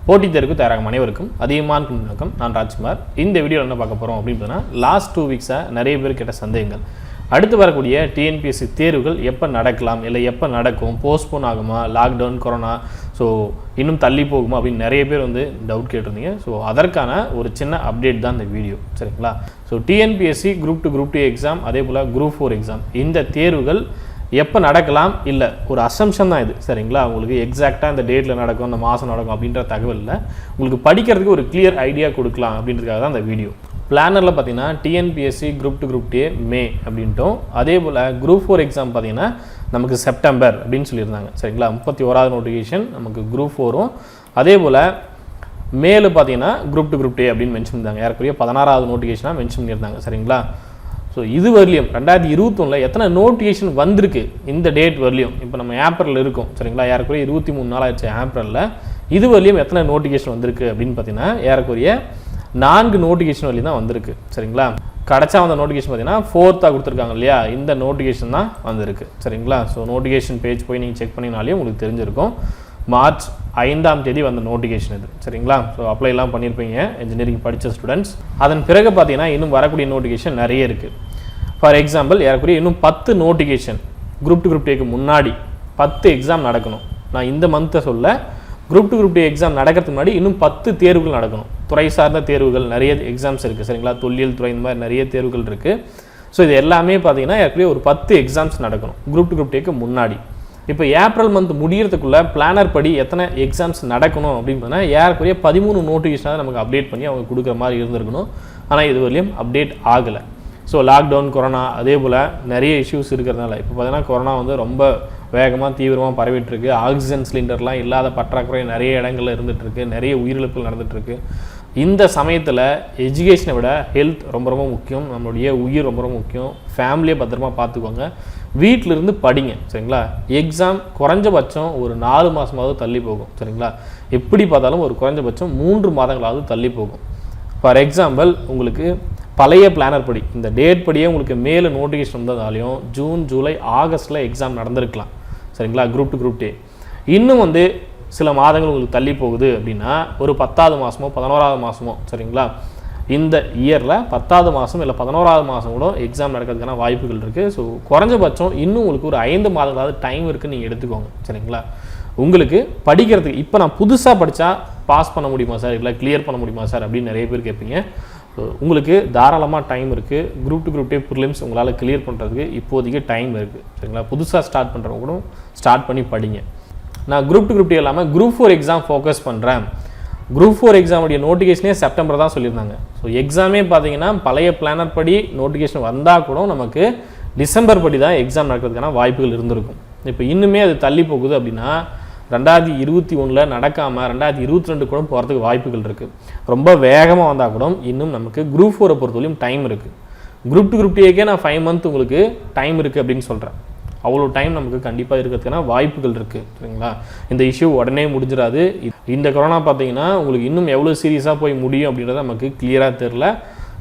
போட்டித் தேர்வுக்கு தயாராகும் அனைவருக்கும் அதிகமான வணக்கம். நான் ராஜ்குமார். இந்த வீடியோவில் என்ன பார்க்க போகிறோம் அப்படின்னு பார்த்தீங்கன்னா, லாஸ்ட் 2 வீக்ஸாக நிறைய பேர் கேட்ட சந்தேகங்கள். அடுத்து வரக்கூடிய டிஎன்பிஎஸ்சி தேர்வுகள் எப்போ நடக்கலாம், இல்லை எப்போ நடக்கும், போஸ்ட்போன் ஆகுமா, லாக்டவுன், கொரோனா, ஸோ இன்னும் தள்ளி போகுமா அப்படின்னு நிறைய பேர் டவுட் கேட்டிருந்தீங்க. ஸோ அதற்கான ஒரு சின்ன அப்டேட் தான் இந்த வீடியோ, சரிங்களா? So TNPSC group 2 group 2 exam, அதே போல் குரூப் 4 எக்ஸாம், இந்த தேர்வுகள் எப்போ நடக்கலாம், இல்லை ஒரு அசம்ஷன் தான் இது, சரிங்களா? உங்களுக்கு எக்ஸாக்டாக இந்த டேட்டில் நடக்கும், இந்த மாதம் நடக்கும் அப்படின்ற தகவல் இல்லை. உங்களுக்கு படிக்கிறதுக்கு ஒரு கிளியர் ஐடியா கொடுக்கலாம் அப்படின்றதுக்காக தான் இந்த வீடியோ. பிளானரில் பார்த்தீங்கன்னா டிஎன்பிஎஸ்சி குரூப் 2 குரூப் 2 மே அப்படின்ட்டும், அதே போல் குரூப் 4 எக்ஸாம் பார்த்தீங்கன்னா நமக்கு செப்டம்பர் அப்படின்னு சொல்லியிருந்தாங்க, சரிங்களா? 31வது நோட்டிஃபிகேஷன் நமக்கு குரூப் 4ம், அதே போல் மேலே பார்த்தீங்கன்னா குரூப் 2 குரூப் 2 அப்படின்னு மென்ஷன் பண்ணியிருந்தாங்க. ஏறக்குறைய 16வது நோட்டிஃபிகேஷனாக மென்ஷன் பண்ணியிருந்தாங்க, சரிங்களா? ஸோ இது வரலையும் 2021 எத்தனை நோட்டிஃபிகேஷன் வந்திருக்கு இந்த டேட் வரலையும், இப்போ நம்ம ஏப்ரலில் இருக்கோம், சரிங்களா? ஏறக்குறைய 23 நாள் ஆயிடுச்சு ஏப்ரலில். இது வரலையும் எத்தனை நோட்டிஃபிகேஷன் வந்திருக்கு அப்படின்னு பார்த்தீங்கன்னா, ஏறக்குறைய 4 நோட்டிஃபிகேஷன் வரலையும் தான் வந்திருக்கு, சரிங்களா? கடைச்சா வந்த நோட்டிஃபிகேஷன் பார்த்தீங்கன்னா 4th கொடுத்துருக்காங்க இல்லையா, இந்த நோட்டிஃபிகேஷன் தான் வந்திருக்கு, சரிங்களா? ஸோ நோட்டிஃபிகேஷன் பேஜ் போய் நீங்கள் செக் பண்ணினாலே உங்களுக்கு தெரிஞ்சிருக்கும். மார்ச் 5ஆம் தேதி வந்த நோட்டிஃபிகேஷன் இது, சரிங்களா? ஸோ அப்ளைலாம் பண்ணியிருப்பீங்க இன்ஜினியரிங் படித்த ஸ்டூடெண்ட்ஸ். அதன் பிறகு பார்த்தீங்கன்னா இன்னும் வரக்கூடிய நோட்டிஃபிகேஷன் நிறைய இருக்குது. ஃபார் எக்ஸாம்பிள், ஏறக்குறைய இன்னும் 10 நோட்டிஃபிகேஷன் குரூப் 2 குரூப் 2க்கு முன்னாடி 10 எக்ஸாம் நடக்கணும். நான் இந்த மந்த்தை சொல்ல, குரூப் 2 குரூப் 2 எக்ஸாம் நடக்கிறதுக்கு முன்னாடி இன்னும் 10 தேர்வுகள் நடக்கணும். துறை சார்ந்த தேர்வுகள் நிறைய எக்ஸாம்ஸ் இருக்குது, சரிங்களா? தொல்லியல் துறை, இந்த மாதிரி நிறைய தேர்வுகள் இருக்குது. ஸோ இது எல்லாமே பார்த்தீங்கன்னா ஏற்கனவே ஒரு 10 எக்ஸாம்ஸ் நடக்கணும் குரூப் 2 குரூப் 2க்கு முன்னாடி. இப்போ ஏப்ரல் மந்த் முடிகிறதுக்குள்ளே பிளானர் படி எத்தனை எக்ஸாம்ஸ் நடக்கணும் அப்படின்னு பார்த்தீங்கன்னா, ஏறக்குறைய 13 நோட்டிஃபிகேஷனாக நமக்கு அப்டேட் பண்ணி அவங்க கொடுக்குற மாதிரி இருந்திருக்கணும். ஆனால் இது வரையும் அப்டேட் ஆகலை. ஸோ லாக்டவுன், கொரோனா, அதே போல் நிறைய இஷ்யூஸ் இருக்கிறதுனால இப்போ பார்த்தீங்கன்னா கொரோனா ரொம்ப வேகமாக தீவிரமாக பரவிட்டுருக்கு. ஆக்சிஜன் சிலிண்டர்லாம் இல்லாத பற்றாக்குறை நிறைய இடங்களில் இருந்துகிட்ருக்கு, நிறைய உயிரிழப்புகள் நடந்துகிட்ருக்கு. இந்த சமயத்தில் எஜுகேஷனை விட ஹெல்த் ரொம்ப ரொம்ப முக்கியம், நம்மளுடைய உயிர் ரொம்ப ரொம்ப முக்கியம். ஃபேமிலியை பத்திரமா பார்த்துக்கோங்க, வீட்டிலிருந்து படிங்க, சரிங்களா? எக்ஸாம் குறைஞ்சபட்சம் ஒரு 4 மாதமாவது தள்ளி போகும், சரிங்களா? எப்படி பார்த்தாலும் ஒரு குறைஞ்சபட்சம் 3 மாதங்களாவது தள்ளி போகும். ஃபார் எக்ஸாம்பிள், உங்களுக்கு பழைய பிளானர் படி இந்த டேட் படியே உங்களுக்கு மேலே நோட்டிஃபிகேஷன் வந்ததாலையும் ஜூன், ஜூலை, ஆகஸ்ட்டில் எக்ஸாம் நடந்திருக்கலாம், சரிங்களா? குரூப் 2 குரூப் 2 இன்னும் சில மாதங்கள் உங்களுக்கு தள்ளி போகுது அப்படின்னா, ஒரு 10வது மாதமோ 11வது மாதமோ, சரிங்களா? இந்த இயரில் 10வது மாதம் இல்லை 11வது மாதம் கூட எக்ஸாம் நடக்கிறதுக்கான வாய்ப்புகள் இருக்குது. ஸோ குறைஞ்சபட்சம் இன்னும் உங்களுக்கு ஒரு 5 மாதங்களாவது டைம் இருக்குன்னு நீங்கள் எடுத்துக்கோங்க, சரிங்களா? உங்களுக்கு படிக்கிறதுக்கு இப்போ நான் புதுசாக படித்தா பாஸ் பண்ண முடியுமா சார், இல்லை கிளியர் பண்ண முடியுமா சார் அப்படின்னு நிறைய பேர் கேட்பீங்க. ஸோ உங்களுக்கு தாராளமாக டைம் இருக்குது. குரூப் 2 குரூப் 2 ப்ரிலிம்ஸ் உங்களால் கிளியர் பண்ணுறதுக்கு இப்போதைக்கு டைம் இருக்குது, சரிங்களா? புதுசாக ஸ்டார்ட் பண்ணுறவங்க கூட ஸ்டார்ட் பண்ணி படிங்க. நான் குரூப் 2 குரூப் 2 இல்லாமல் குரூப் 4 எக்ஸாம் ஃபோக்கஸ் பண்ணுறேன். குரூப் 4 எக்ஸாமுடைய நோட்டிஃபிகேஷனே செப்டம்பர் தான் சொல்லியிருந்தாங்க. ஸோ எக்ஸாமே பார்த்தீங்கன்னா பழைய பிளானர் படி நோட்டிஃபிகேஷன் வந்தால் கூட நமக்கு டிசம்பர் படி தான் எக்ஸாம் நடக்கிறதுக்கான வாய்ப்புகள் இருந்திருக்கும். இப்போ இன்னுமே அது தள்ளி போகுது அப்படின்னா 2021 நடக்காமல் 2022 கூட போகிறதுக்கு வாய்ப்புகள் இருக்குது. ரொம்ப வேகமாக வந்தால் கூட இன்னும் நமக்கு குரூப் 4 பொறுத்தவரையும் டைம் இருக்குது. குரூப் 2 குரூப் 2க்கே நான் 5 மந்த் உங்களுக்கு டைம் இருக்குது அப்படின்னு சொல்கிறேன். அவ்வளோ டைம் நமக்கு கண்டிப்பாக இருக்கிறதுக்கான வாய்ப்புகள் இருக்குது, சரிங்களா? இந்த இஷ்யூ உடனே முடிஞ்சிடாது. இந்த கொரோனா பார்த்தீங்கன்னா உங்களுக்கு இன்னும் எவ்வளோ சீரியஸாக போய் முடியும் அப்படின்றத நமக்கு கிளியராக தெரில.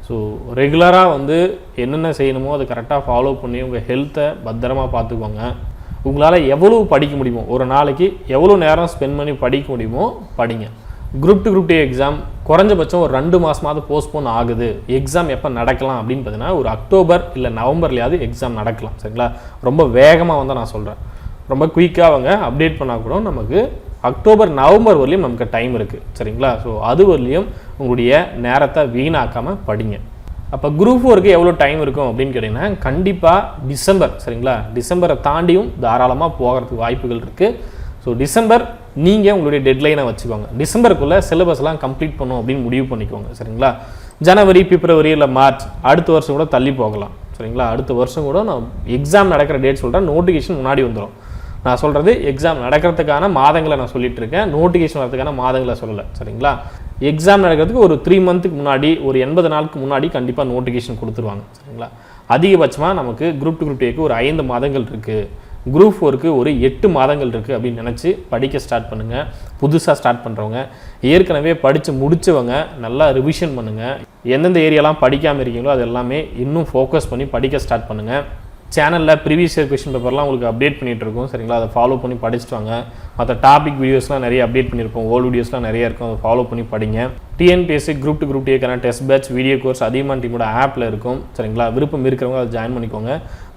ஸோ ரெகுலராக என்னென்ன செய்யணுமோ அதை கரெக்டாக ஃபாலோ பண்ணி உங்கள் ஹெல்த்தை பத்திரமா பார்த்துக்கோங்க. உங்களால் எவ்வளோ படிக்க முடியுமோ, ஒரு நாளைக்கு எவ்வளோ நேரம் ஸ்பெண்ட் பண்ணி படிக்க முடியுமோ படிங்க. குரூப் 2 குரூப் 2 எக்ஸாம் குறைஞ்சபட்சம் ஒரு 2 மாதமாவது போஸ்ட்போன் ஆகுது. எக்ஸாம் எப்போ நடக்கலாம் அப்படின்னு பார்த்தீங்கன்னா, ஒரு அக்டோபர் இல்லை நவம்பர்லையாவது எக்ஸாம் நடக்கலாம், சரிங்களா? ரொம்ப வேகமாக நான் சொல்கிறேன். ரொம்ப குயிக்காக அவங்க அப்டேட் பண்ணால் கூட நமக்கு அக்டோபர், நவம்பர் வரலையும் நமக்கு டைம் இருக்குது, சரிங்களா? ஸோ அது வரலையும் உங்களுடைய நேரத்தை வீணாக்காமல் படிங்க. அப்போ குரூப் 4க்கு எவ்வளோ டைம் இருக்கும் அப்படின்னு கேட்டிங்கன்னா, கண்டிப்பாக டிசம்பர், சரிங்களா? டிசம்பரை தாண்டியும் தாராளமாக போகிறதுக்கு வாய்ப்புகள் இருக்குது. ஸோ டிசம்பர் நீங்கள் உங்களுடைய டெட்லைனை வச்சுக்கோங்க. டிசம்பருக்குள்ளே சிலபஸ்லாம் கம்ப்ளீட் பண்ணும் அப்படின்னு முடிவு பண்ணிக்கோங்க, சரிங்களா? ஜனவரி, பிப்ரவரி இல்லை மார்ச் அடுத்த வருஷம் கூட தள்ளி போகலாம், சரிங்களா? அடுத்த வருஷம் கூட நான் எக்ஸாம் நடக்கிற டேட் சொல்கிறேன். நோட்டிஃபிகேஷன் முன்னாடி வந்துடும். நான் சொல்கிறது எக்ஸாம் நடக்கிறதுக்கான மாதங்களை நான் சொல்லிட்டு இருக்கேன், நோட்டிஃபிகேஷன் வரதுக்கான மாதங்களை சொல்லலை, சரிங்களா? எக்ஸாம் நடக்கிறதுக்கு ஒரு 3 மந்த்துக்கு முன்னாடி, ஒரு 80 நாளுக்கு முன்னாடி கண்டிப்பாக நோட்டிஃபிகேஷன் கொடுத்துருவாங்க, சரிங்களா? அதிகபட்சமாக நமக்கு குரூப் 2 குரூப் 2க்கு ஒரு 5 மாதங்கள் இருக்குது, குரூப் 4க்கு ஒரு 8 மாதங்கள் இருக்குது அப்படின்னு நினச்சி படிக்க ஸ்டார்ட் பண்ணுங்கள். புதுசாக ஸ்டார்ட் பண்ணுறவங்க, ஏற்கனவே படித்து முடித்தவங்க நல்லா ரிவிஷன் பண்ணுங்கள். எந்தெந்த ஏரியாலாம் படிக்காமல் இருக்கீங்களோ அது எல்லாமே இன்னும் ஃபோக்கஸ் பண்ணி படிக்க ஸ்டார்ட் பண்ணுங்கள். சேனலில் ப்ரீவியஸ் இயர் கொஸ்டின் பேப்பர்லாம் உங்களுக்கு அப்டேட் பண்ணிகிட்டு இருக்கோம் சரிங்களா. அதை ஃபாலோ பண்ணி படிச்சுட்டு வாங்க. மற்ற டாபிக் வீடியோஸ்லாம் நிறைய அப்டேட் பண்ணியிருப்போம், ஓல்டு வீடியோஸ்லாம் நிறைய இருக்கும், அதை ஃபாலோ பண்ணி படிங்க. டிஎன்பிஎஸ்சி குரூப் 2 குரூப் டேக்கான test batch video course Athiyaman டீமோட ஆப்பில் இருக்கும் சரிங்களா. விருப்பம் இருக்கிறவங்க அதை ஜாயின் பண்ணிக்கோங்க.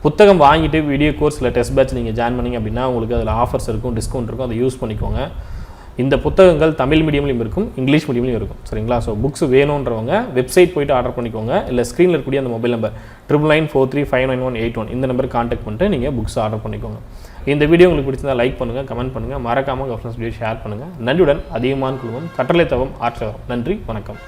புத்தகம் வாங்கிட்டு வீடியோ கோர்ஸில் டெஸ்ட் பேட்ச் நீங்கள் ஜாயின் பண்ணிங்க அப்படின்னா உங்களுக்கு அதில் ஆஃபர்ஸ் இருக்கும், டிஸ்கவுண்ட் இருக்கும், அதை யூஸ் பண்ணிக்கோங்க. இந்த புத்தகங்கள் தமிழ் மீடியம்லையும் இருக்கும், இங்கிலீஷ் மீடியம்லையும் இருக்கும் சரிங்களா. ஸோ புக்ஸ் வேணுன்றவங்க வெப்சைட் போய்ட்டு ஆர்டர் பண்ணிக்கோங்க. இல்லை ஸ்க்ரீனில் இருக்கக்கூடிய அந்த மொபைல் நம்பர் 9994359181 இந்த நம்பருக்கு கான்டாக்ட் பண்ணிட்டு நீங்கள் புக்ஸ் ஆர்டர் பண்ணிக்கோங்க. இந்த வீடியோ உங்களுக்கு பிடிச்சிருந்தா லைக் பண்ணுங்கள், கமெண்ட் பண்ணுங்கள், மறக்காமல் உங்கள் ஃப்ரெண்ட்ஸ் வீடியோ ஷேர் பண்ணுங்கள். நன்றியுடன் அதியமான் குழுமம் கட்டளை தவம் ஆற்றவம். நன்றி, வணக்கம்.